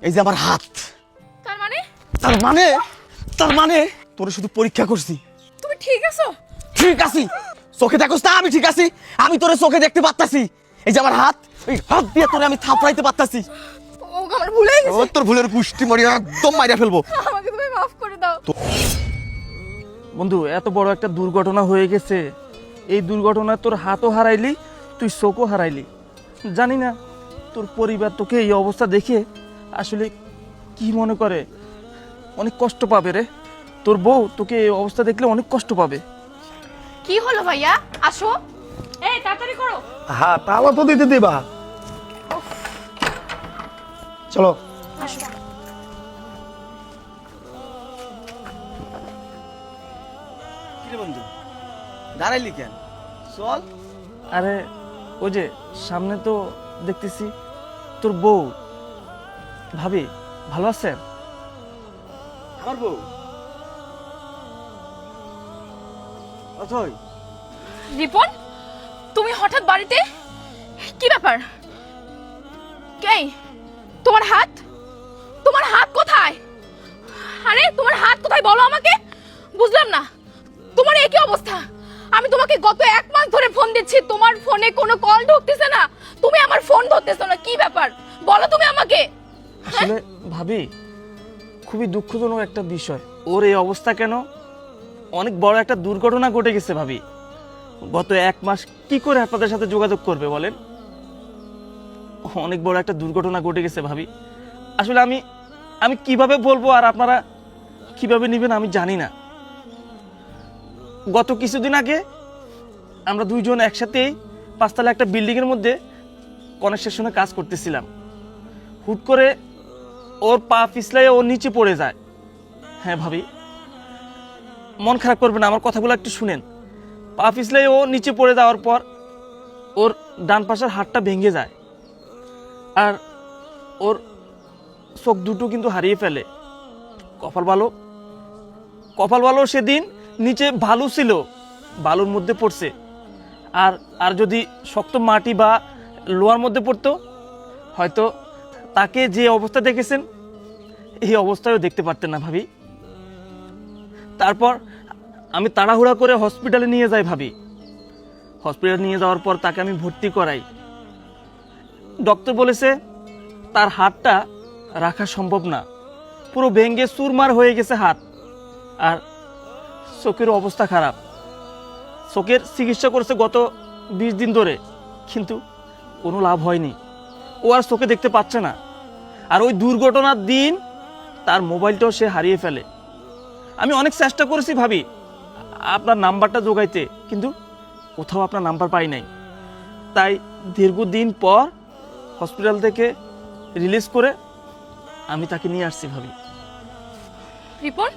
এই যে আমার হাত। তার মানে তার মানে তোরে শুধু পরীক্ষা করছি। তুমি ঠিক আছো? ঠিক আছি। চোখে দেখোস না আমি ঠিক আছি? আমি তোরে চোখে দেখতে পারতাছি। এই যে আমার হাত, এই হাত দিয়ে তোরে আমি থাপড়াইতে পারতাছি। ও আমার ভুল হয়ে গেছে। তোর ভুলের পুষ্টি মারি একদম মাইরা ফেলবো। আমাকে তুমি মাফ করে দাও। বন্ধু, এত বড় একটা দুর্ঘটনা হয়ে গেছে, এই দুর্ঘটনায় তোর হাতও হারাইলি, তুই চোখও হারাইলি। জানি না তোর পরিবার তোকে এই অবস্থা দেখে আসলে কি মনে করে। অনেক কষ্ট পাবে রে, তোর বউ তোকে এই অবস্থা দেখলে অনেক কষ্ট পাবে। কি হলো ভাইয়া? আসো। এই তাড়াতাড়ি করো। হ্যাঁ, তাহলে তো দিতে দিবা। চলো। আসো। কিরে বন্ধু, দাঁড়াইলি কেন? চল। আরে ওই যে সামনে তো দেখতেছি তোর বউ। ভাবি ভালো আছেন? আমার বউ অথই। রিপন, তুমি হঠাৎ বাড়িতে? কি ব্যাপার? কে? তোমার হাত? তোমার হাত কোথায়? আরে তোমার হাত কোথায় বলো আমাকে। বুঝলাম না তোমার এই কি অবস্থা। আমি তোমাকে গত 1 মাস ধরে ফোন দিচ্ছি, তোমার ফোনে কোনো কল ঢুকতেছে না, তুমি আমার ফোন ধরতেছো না, কি ব্যাপার বলো তুমি আমাকে। আসলে ভাবি খুবই দুঃখজনক একটা বিষয়, ওর এই অবস্থা কেন? অনেক বড় একটা দুর্ঘটনা ঘটে গেছে ভাবি। গত 1 মাস কি করে আপনাদের সাথে যোগাযোগ করবে বলেন? অনেক বড় একটা দুর্ঘটনা ঘটে গেছে ভাবি। আসলে আমি কিভাবে বলবো আর আপনারা কিভাবে নেবেন আমি জানি না। গত কিছুদিন আগে আমরা দুইজন একসাথেই 5 তলা একটা বিল্ডিং এর মধ্যে কনস্ট্রাকশনে কাজ করতেছিলাম। হুট করে ওর পা পিছলাই ও নিচে পড়ে যায়। হ্যাঁ ভাবি, মন খারাপ করবে না, আমার কথাগুলো একটু শুনেন। পা পিছলাই ও নিচে পড়ে যাওয়ার পর ওর ডান পাশের হাতটা ভেঙে যায়, আর ওর চোখ দুটো কিন্তু হারিয়ে ফেলে। কপাল ভালো সেদিন নিচে বালু ছিল, বালুর মধ্যে পড়ছে। আর যদি শক্ত মাটি বা লোহার মধ্যে পড়তো, হয়তো তাকে যে অবস্থা দেখেছেন এই অবস্থায়ও দেখতে পারতেন না ভাবি। তারপর আমি তাড়াহুড়া করে হসপিটালে নিয়ে যাই ভাবি। হসপিটালে নিয়ে যাওয়ার পর তাকে আমি ভর্তি করাই। ডক্টর বলেছে তার হাতটা রাখা সম্ভব না, পুরো ভেঙে চুরমার হয়ে গেছে হাত। আর চোখের অবস্থা খারাপ। চোখের চিকিৎসা করেছে গত 20 দিন ধরে, কিন্তু কোনো লাভ হয়নি। ও আর চোখে দেখতে পাচ্ছে না। আর ওই দুর্ঘটনার দিন তার মোবাইলটাও সে হারিয়ে ফেলে। আমি অনেক চেষ্টা করেছি ভাবি আপনার নাম্বারটা জোগাইতে, কিন্তু কোথাও আপনার নাম্বার পাই নাই। তাই দীর্ঘদিন পর হসপিটাল থেকে রিলিজ করে আমি তাকে নিয়ে আসছি ভাবি। রিপন,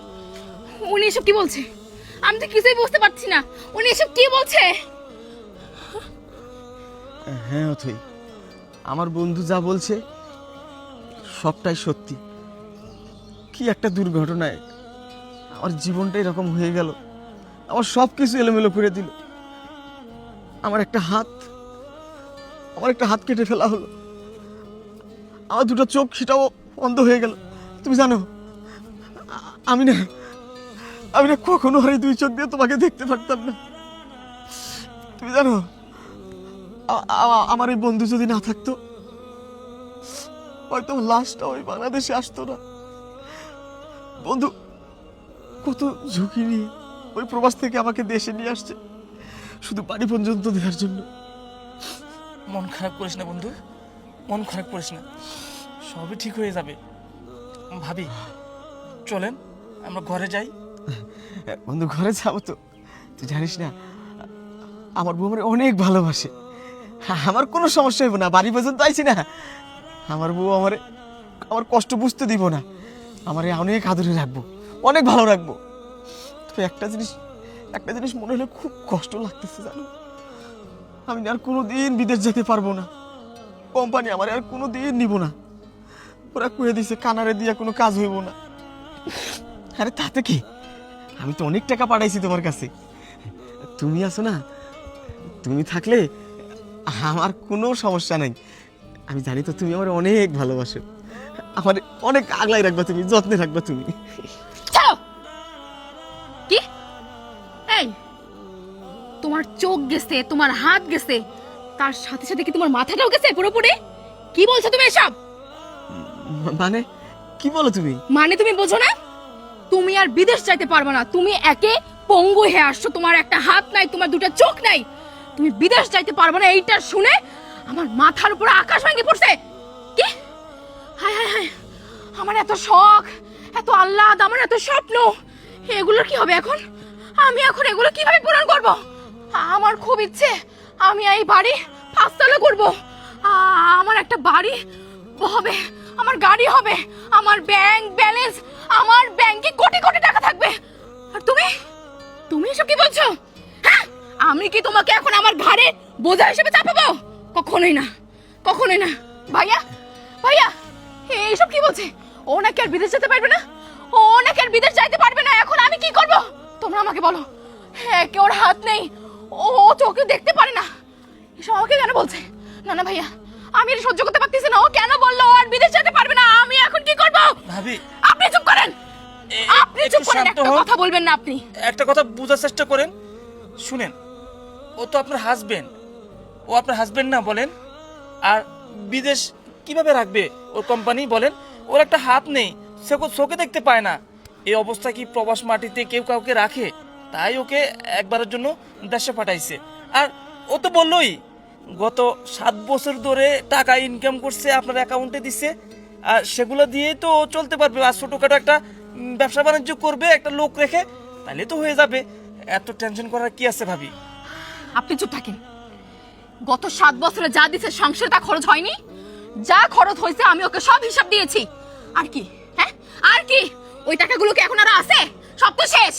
উনি এসব কি বলছে? আমি তো কিছুই বুঝতে পারছি না, উনি এসব কি বলছে? হ্যাঁ অথই, আমার বন্ধু যা বলছে সবটাই সত্যি। কি একটা দুর্ঘটনায় আমার জীবনটা এরকম হয়ে গেল, আমার সব কিছু এলোমেলো করে দিল। আমার একটা হাত কেটে ফেলা হলো, আমার দুটো চোখ সেটাও অন্ধ হয়ে গেল। তুমি জানো আমি না কখনো আর এই 2 চোখ দিয়ে তোমাকে দেখতে পারতাম না। তুমি জানো আমার এই বন্ধু যদি না থাকতো, হয়তো লাশটা ওই বাংলাদেশে আসতো না। বন্ধু কত ঝুঁকি নিয়ে ওই প্রবাস থেকে আমাকে দেশে নিয়ে আসছে, শুধু বাড়ি পর্যন্ত দেওয়ার জন্য। মন খারাপ করিস না বন্ধু, মন খারাপ করিস না, সবই ঠিক হয়ে যাবে। ভাবি চলেন আমরা ঘরে যাই। বন্ধু ঘরে যাবো তো? তুই জানিস না আমার বউ আমার অনেক ভালোবাসে, আমার কোনো সমস্যা হইব না। বাড়ি পর্যন্ত আইছি না, আমার বউ আমার কষ্ট বুঝতে দিব না, আমারে অনেক আদরে রাখবো, অনেক ভালো রাখবো। তবে একটা জিনিস মনে হলে খুব কষ্ট লাগতেছে জানো। আমি আর কোনোদিন বিদেশ যেতে পারবো না, কোম্পানি আমার আর কোনোদিন নিব না। ওরা কয়ে দিছে কানারে দিয়া কোনো কাজ হইব না। আরে তাতে কি, আমি তো অনেক টাকা পাঠাইছি তোমার কাছে, তুমি আছো না, তুমি থাকলে আমার কোনো সমস্যা নাই। আমি জানি তো তুমি আমার অনেক ভালোবাসো। আমার অনেক আগলাই রাখবা তুমি, যত্নে রাখবা তুমি। ছাড়ো। কি এই, তোমার চোখ গেছে, তোমার হাত গেছে, তার সাথে সাথে কি তোমার মাথাটাও গেছে পুরোপুরি? কি বলছো তুমি এসব? মানে কি বলো তুমি? মানে তুমি বোঝো না, তুমি আর বিদেশ যাইতে পারবে না। তুমি একে পঙ্গু হয়ে আসছো, তোমার একটা হাত নাই, তোমার দুটো চোখ নাই, তুমি বিদেশ যাইতে পারবে না। এইটা শুনে আমার মাথার উপরে আকাশ ভেঙে পড়ছে। কি হায় হায় হায়, আমার এত শখ, এত আহ্লাদ, আমার এত স্বপ্ন, এগুলোর কি হবে এখন? আমি এখন এগুলো কিভাবে পূরণ করব? আমার খুব ইচ্ছে আমি এই বাড়ি 5 তলা করব, আমার একটা বাড়ি হবে, আমার গাড়ি হবে, আমার ব্যাংক ব্যালেন্স, আমার ব্যাংকে কোটি কোটি টাকা থাকবে। আর তুমি তুমি এসব কি বলছো? হ্যাঁ, আমি কি তোমাকে এখন আমার ঘাড়ে বোঝা হিসেবে চাপাবো? কখনোই না, কখনোই না। ভাইয়া ভাইয়া, এইসব কি বলছে? ও নাকি আর বিদেশ যেতে পারবে না, ও নাকি আর বিদেশ যাইতে পারবে না। এখন আমি কি করব তোমরা আমাকে বলো। হ্যাঁ, কে ওর হাত নেই, ও চোখে দেখতে পারে না, এসব আমাকে কেন বলছে? না না ভাইয়া, আমি এটা সহ্য করতে পারতেছি না। ও কেন বললো ও আর বিদেশ যেতে পারবে না? আমি এখন কি করব? ভাবি আপনি চুপ করেন, আপনি চুপ একটু করেন, শান্ত একটা হন। কথা বলবেন না আপনি। একটা কথা বোঝার চেষ্টা করেন, শুনেন, ও তো আপনার হাজবেন্ড, ও আপনার হাজবেন্ড না বলেন? আর বিদেশ কিভাবে রাখবে ওর কোম্পানি বলেন? ওর একটা হাত নেই, সে চোখে দেখতে পায় না। এই অবস্থা কি প্রবাস মাটিতে কেউ কাউকে রাখে? তাই ওকে একবারের জন্য দেশে পাঠাইছে। আর ও তো বললোই গত 7 বছর ধরে টাকা ইনকাম করছে, আপনার অ্যাকাউন্টে দিচ্ছে, আর সেগুলো দিয়ে তো ও চলতে পারবে। আর ছোটোখাটো একটা ব্যবসা বাণিজ্য করবে একটা লোক রেখে, তাহলে তো হয়ে যাবে। এত টেনশন করার কি আছে ভাবি? আপনি চুপ থাকেন। গত 7 বছরে যা দিছে সংসারে তা খরচ হয়নি? যা খরচ হয়েছে আমি ওকে সব হিসাব দিয়েছি। আর কি? হ্যাঁ, আর কি? ওই টাকাগুলো কি এখন আর আছে? সব তো শেষ।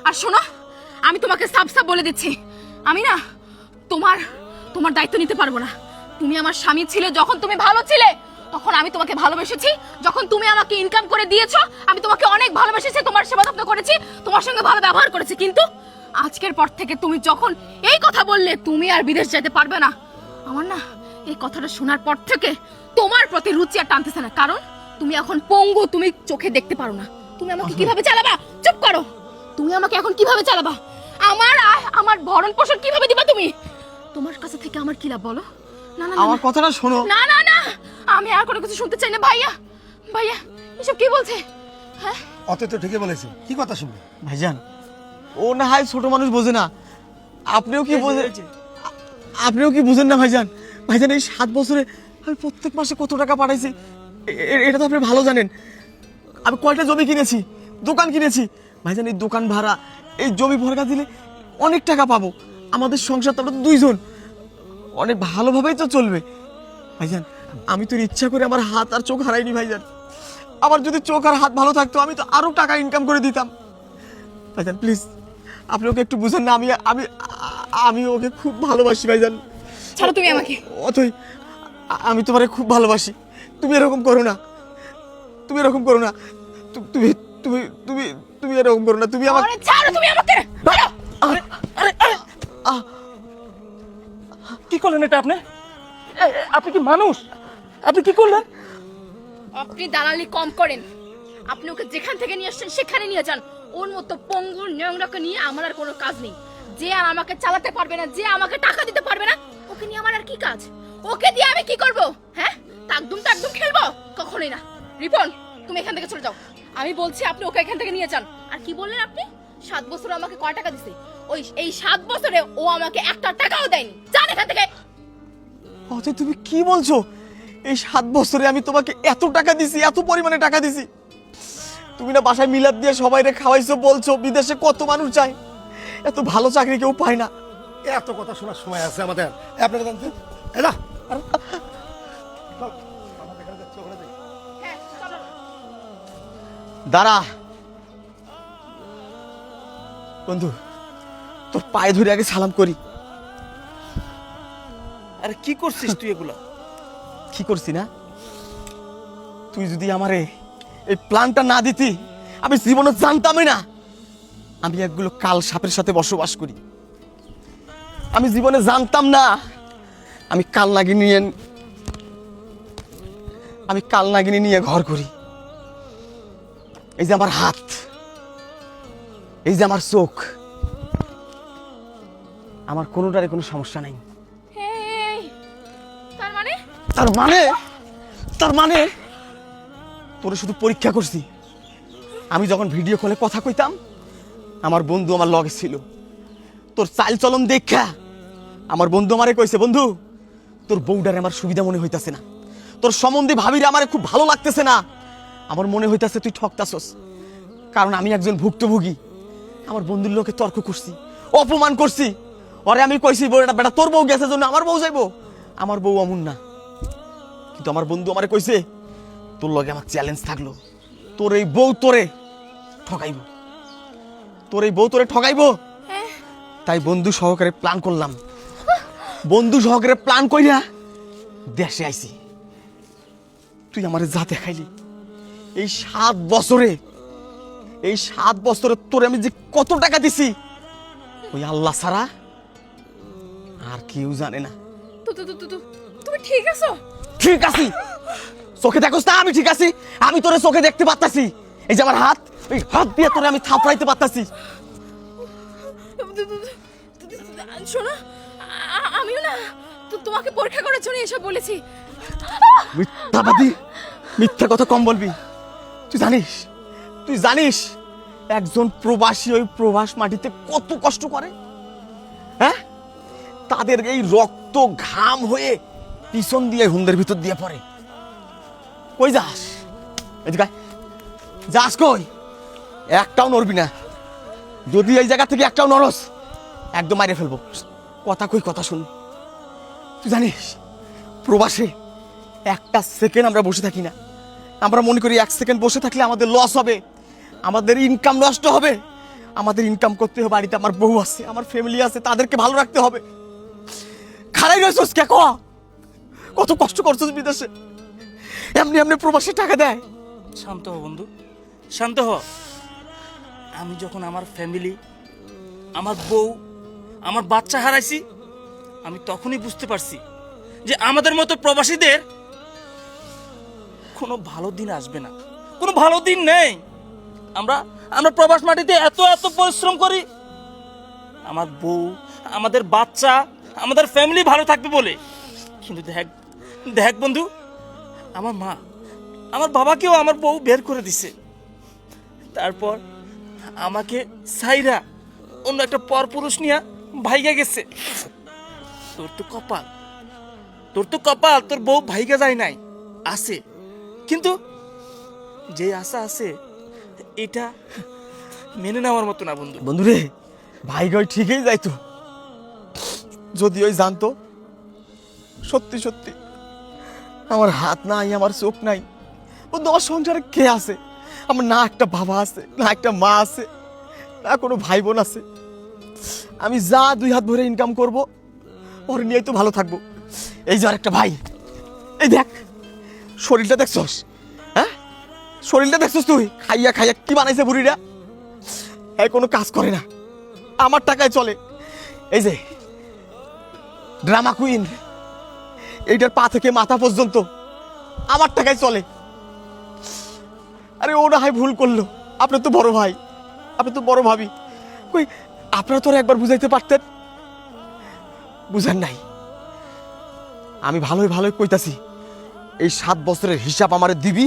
আর শোনো, আমি তোমাকে সাফ সাফ বলে দিচ্ছি, আমি না তোমার তোমার দায়িত্ব নিতে পারবো না। তুমি আমার স্বামী ছিলে, যখন তুমি ভালো ছিলে তখন আমি তোমাকে ভালোবেসেছি। যখন তুমি আমাকে ইনকাম করে দিয়েছো আমি তোমাকে অনেক ভালোবেসেছি, তোমার সেবা যত্ন করেছি, তোমার সঙ্গে ভালো ব্যবহার করেছি। কিন্তু আজকের পর থেকে তুমি যখন এই কথা বললে তুমি আর বিদেশ যেতে পারবে না, আমার না এই কথাটা শোনার পর থেকে তোমার প্রতি রুচি আর টানতেছে না। কারণ তুমি এখন পঙ্গু, তুমি চোখে দেখতে পারো না। তুমি আমাকে কিভাবে চালাবা? চুপ করো। তুমি আমাকে এখন কিভাবে চালাবা? আমার আমার ভরণ পোষণ কিভাবে দিবা তুমি? তোমার কাছে থেকে আমার কি লাভ বলো? না না আমার কথাটা শোনো। না না না, আমি আর কোনো কিছু শুনতে চাই না। ভাইয়া ভাইয়া, এসব কি বলছে? হ্যাঁ, অত তো ঠিকই বলেছে, কি কথা শুনবে? ভাইজান, ও না হয় ছোট মানুষ বোঝে না, আপনিও কি বোঝেন? আপনিও কি বুঝেন না ভাইজান? ভাইজান, এই 7 বছরে আমি প্রত্যেক মাসে কত টাকা পাঠাইছি এটা তো আপনি ভালো জানেন। আমি কয়টা জমি কিনেছি, দোকান কিনেছি ভাইজান। এই দোকান ভাড়া, এই জমি ভরগা দিলে অনেক টাকা পাবো। আমাদের সংসার তো আমরা তো 2 জন, অনেক ভালোভাবেই তো চলবে ভাইজান। আমি তো ইচ্ছা করে আমার হাত আর চোখ হারাইনি ভাইজান। আমার যদি চোখ আর হাত ভালো থাকতো আমি তো আরো টাকা ইনকাম করে দিতাম ভাইজান। প্লিজ আপনি ওকে একটু বুঝেন না, আমি আমি আমি ওকে খুব ভালোবাসি ভাইজান। ছাড়ো তুমি আমাকে। অতই আমি তোমারে খুব ভালোবাসি, তুমি এরকম করো না, তুমি এরকম করো না, তুমি তুমি তুমি তুমি এরকম করো না, তুমি আমাকে আরে ছাড়ো তুমি আমাকে। ছাড়ো। কি করলেন এটা আপনি? আপনি কি মানুষ? আপনি কি করলেন? আপনি দালালি কম করেন। আপনি ওকে যেখান থেকে নিয়ে আসছেন সেখানে নিয়ে যান। ওর মতো পঙ্গুর ন্যাংরাকে নিয়ে আমার আর কোনো কাজ নেই। যে আর আমাকে চালাতে পারবে না, যে আমাকে টাকা দিতে পারবে না, ওকে নিয়ে আমার আর কি কাজ? ওকে দিয়ে আমি কি করব? হ্যাঁ, তাকদুম তাকদুম খেলবো? কখনোই না। রিপন, তুমি এখান থেকে চলে যাও। আমি বলছি আপনি ওকে এখান থেকে নিয়ে যান। আর কি বললেন আপনি? 7 বছরে আমাকে কয় টাকা দিছে? এই 7 বছরে ও আমাকে একটা টাকাও দেয়নি। যান এখান থেকে। অতই তুমি কি বলছো? এই 7 বছরে আমি তোমাকে এত টাকা দিছি, এত পরিমাণে টাকা দিছি। তুমি না বাসায় মিলাদ দিয়ে সবাইরে খাওয়াইছো, বলছো বিদেশে কত মানুষ যায়, এত ভালো চাকরি কেউ পায় না। এত কথা শোনার সময় আছে আমাদের? আপনাকে জানতে এলা হ্যাঁ, চলো। দাঁড়া বন্ধু, তোর পায়ে ধরে আগে সালাম করি। আরে কি করছিস তুই এগুলা? কি করছি না? তুই যদি আমারে এই প্ল্যানটা না দিতি আমি জীবনে জানতামই না আমি একগুলো কাল সাপের সাথে বসবাস করি। আমি জীবনে জানতাম না আমি কাল নাগিনী আমি কাল নাগিনী নিয়ে ঘর করি। এই যে আমার হাত, এই যে আমার চোখ, আমার কোনোটারে কোনো সমস্যা নাই। এই, তার মানে তার মানে তার মানে তোরে শুধু পরীক্ষা করছি। আমি যখন ভিডিও কলে কথা কইতাম আমার বন্ধু আমার লগে ছিল। তোর চাল চলন দেখা আমার বন্ধু আমারে কইছে, বন্ধু তোর বউডারে আমার সুবিধা মনে হইতাছে না, তোর সম্বন্ধে ভাবিরে আমারে খুব ভালো লাগতেছে না, আমার মনে হইতাছে তুই ঠকতাছস। কারণ আমি একজন ভুক্তভোগী। আমার বন্ধুর লোকে তর্ক করছি, অপমান করছি। ওরে আমি কইছি বউটা বেটা তোর বউ গেছে জন্য আমার বউ যাইবো, আমার বউ অমন না। কিন্তু আমার বন্ধু আমারে কইছে তোর লগে আমার চ্যালেঞ্জ থাকলো, তোর এই বউ তোরে ঠকাইবো, তোর এই বউ তোরে ঠকাইবো। তাই বন্ধু সহকারে প্ল্যান করলাম, বন্ধু সহকারে প্ল্যান কইরা দেশে আইছি। তুই আমারে যা দেখাইলি এই 7 বছরে, এই 7 বছরে তোরে আমি যে কত টাকা দিছি ওই আল্লাহ ছাড়া আর কেউ জানে না। তুমি ঠিক আছো? ঠিক আছি, চোখে দেখোস না আমি ঠিক আছি? আমি তোরে চোখে দেখতে পারতাছি। এই যে আমার হাত, এই হাত দিয়ে তোরে আমি থাপড়াইতে পারতাছি। শোনো, আমিও না তোমাকে পরীক্ষা করার জন্য এসব বলেছি। মিথ্যাবাদী, মিথ্যা কথা কম বলবি। তুই জানিস, তুই জানিস একজন প্রবাসী ওই প্রবাস মাটিতে কত কষ্ট করে? হ্যাঁ, তাদের এই রক্ত ঘাম হয়ে পিছন দিয়ে হুন্দের ভিতর দিয়ে পড়ে। কই যাস? এদিকে আয়। যাস কই? একটাও নড়বি না। যদি এই জায়গা থেকে একটাও নড়স একদম মাইরে ফেলবো। কথা কই কথা শুন। তুই জানিস প্রবাসে একটা সেকেন্ড আমরা বসে থাকি না। আমরা মনে করি 1 সেকেন্ড বসে থাকলে আমাদের লস হবে, আমাদের ইনকাম নষ্ট হবে। আমাদের ইনকাম করতে হবে, বাড়িতে আমার বউ আছে, আমার ফ্যামিলি আছে, তাদেরকে ভালো রাখতে হবে। খারাই রয়েছিস কে? কত কষ্ট করছিস বিদেশে, এমনি এমনি প্রবাসী টাকা দেয়। শান্ত হ বন্ধু, শান্ত হ। আমি যখন আমার ফ্যামিলি, আমার বউ, আমার বাচ্চা হারাইছি, আমি তখনই বুঝতে পারছি যে আমাদের মতো প্রবাসীদের কোনো ভালো দিন আসবে না, কোনো ভালো দিন নেই। আমরা আমরা প্রবাস মাটিতে এত এত পরিশ্রম করি আমার বউ, আমাদের বাচ্চা, আমাদের ফ্যামিলি ভালো থাকবে বলে। কিন্তু দেখ দেখ বন্ধু, আমার মা, আমার বাবাকেও আমার বউ বের করে দিছে। তারপর আমাকে সাইরা অন্য একটা পরপুরুষ নিয়ে ভাইগা গেছে। তোর তো কপাল, তোর তো কপাল, তোর বউ ভাইগা যায় নাই, আছে। কিন্তু যে আশা আছে এটা মেনে নেওয়ার মতো না বন্ধু। বন্ধুরে, ভাই গই ঠিকই যাইতো যদি ওই জানতো সত্যি সত্যি আমার হাত নাই, আমার চোখ নাই। বন্ধু, আমার সংসারে কে আছে? আমার না একটা বাবা আছে, না একটা মা আছে, না কোনো ভাই বোন আছে। আমি যা 2 হাত ভরে ইনকাম করব ওর নিয়েই তো ভালো থাকবো। এই যে আর একটা ভাই, এই দেখ শরীরটা দেখছস? হ্যাঁ, শরীরটা দেখছস? তুই খাইয়া খাইয়া কি বানাইছে বুড়িটা। এই কোনো কাজ করে না, আমার টাকায় চলে। এই যে ড্রামা কুইন, এইটার পা থেকে মাথা পর্যন্ত আমার টাকায় চলে। আরে ও না হয় ভুল করলো, আপনি তো বড় ভাই, আপনি তো বড় ভাবি, কই আপনারা তো একবার বুঝাইতে পারতেন, বুঝান নাই। আমি ভালোই ভালোই কইতাছি, এই 7 বছরের হিসাব আমারে দিবি,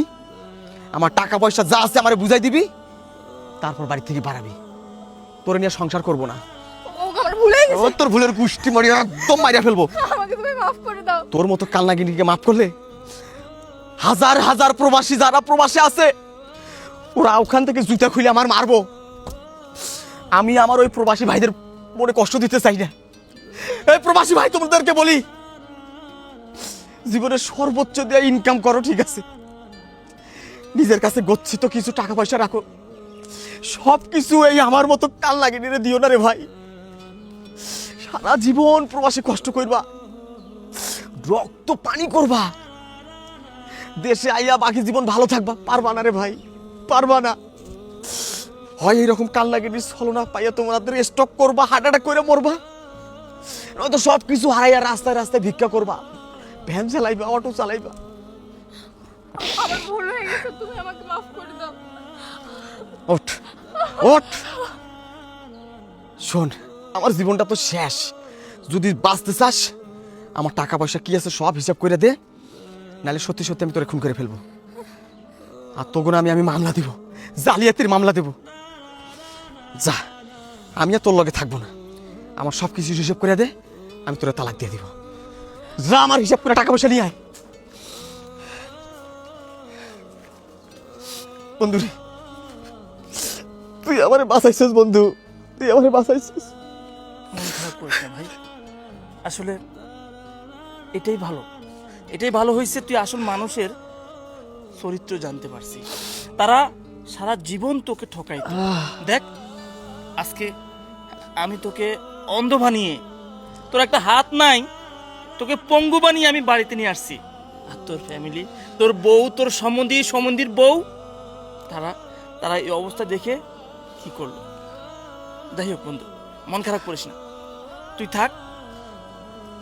আমার টাকা পয়সা যা আছে আমারে বুঝাই দিবি, তারপর বাড়ি থেকে বাড়াবি। তোরে নিয়ে সংসার করবো না। ও আমার ভুল হয়ে গেছে, ও তোর ভুলের গুষ্টি মারিয়া একদম মারিয়া ফেলবো। আমাকে তুমি মাফ করে দাও। তোর মতো কালনাগিনীকে মাফ করলে হাজার হাজার প্রবাসী যারা প্রবাসে আছে ওরা ওখান থেকে জুতা খুলে আমার মারবো। আমি আমার ওই প্রবাসী ভাইদের মনে কষ্ট দিতে চাই না। এই প্রবাসী ভাই, তোমাদেরকে বলি, জীবনের সর্বোচ্চ দিয়ে ইনকাম করো, ঠিক আছে, নিজের কাছে গচ্ছিত কিছু টাকা পয়সা রাখো, সব কিছু এই আমার মতো কালনাগিনীরে দিও না রে ভাই। সারা জীবন প্রবাসী কষ্ট করবা, রক্ত পানি করবা, দেশে আইয়া বাকি জীবন ভালো থাকবা, পারবা না রে ভাই, পারবা না। হয় এইরকম কালনাগিনীর ছলনা পাইয়া তোমাদের স্টক করবা, হার্ট অ্যাটাক করে মরবা, নয়তো সব কিছু হারাইয়া রাস্তায় রাস্তায় ভিক্ষা করবা, ভ্যান চালাইবা, অটো চালাইবা। তুমি আমাকে মাফ করে দাও। ওঠ ওঠ শোন, আমার জীবনটা তো শেষ। যদি বাঁচতে চাস আমার টাকা পয়সা কি আছে সব হিসাব করে দে, নাহলে সত্যি সত্যি আমি তোরে খুন করে ফেলবো। আর তখন আমি মামলা দিব, জালিয়াতির মামলা দেব। যা, আমি আর তোর লগে থাকবো না। আমার সব কিছু হিসাব করে দে, আমি তোরা তালাক দিয়ে দিব। যা, আমার হিসাব করে টাকা পয়সা নিয়ে আয়। বন্ধু রে, তুই আমারে বাঁচাইছিস বন্ধু, তুই আমারে বাঁচাইছিস। মন খারাপ করিস না ভাই, আসলে এটাই ভালো হয়েছে তুই আসল মানুষের চরিত্র জানতে পারছিস। তারা সারা জীবন তোকে ঠকাই। দেখ আজকে আমি তোকে অন্ধ বানিয়ে, তোর একটা হাত নাই, তোকে পঙ্গু বানিয়ে আমি বাড়িতে নিয়ে আসছি। আর তোর ফ্যামিলি, তোর বউ, তোর সম্বন্ধীর বউ, তারা এই অবস্থা দেখে কি করলো। যাই হোক বন্ধু, মন খারাপ করিস না, তুই থাক,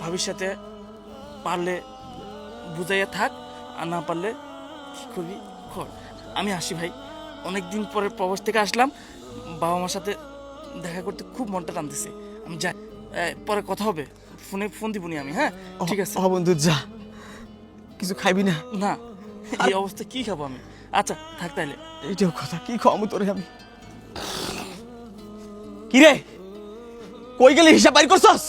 ভবিষ্যতে পারলে বুঝাইয়া থাক, আর না পারলে কি করবি কর। আমি আসি ভাই, অনেকদিন পরে প্রবাস থেকে আসলাম, বাবা মার সাথে দেখা করতে খুব মনটা টানতেছে। আমি যাই, পরে কথা হবে, ফোন দিবনি আমি। হ্যাঁ ঠিক আছে। বন্ধু যা, কিছু খাইবি না? না, এই অবস্থা কি খাবো আমি। আচ্ছা থাক তাইলে। এইটাও কথা, কি খাওয়াবো তোরে আমি? কি রে, কই গেলে হিসাব বাইর করছস?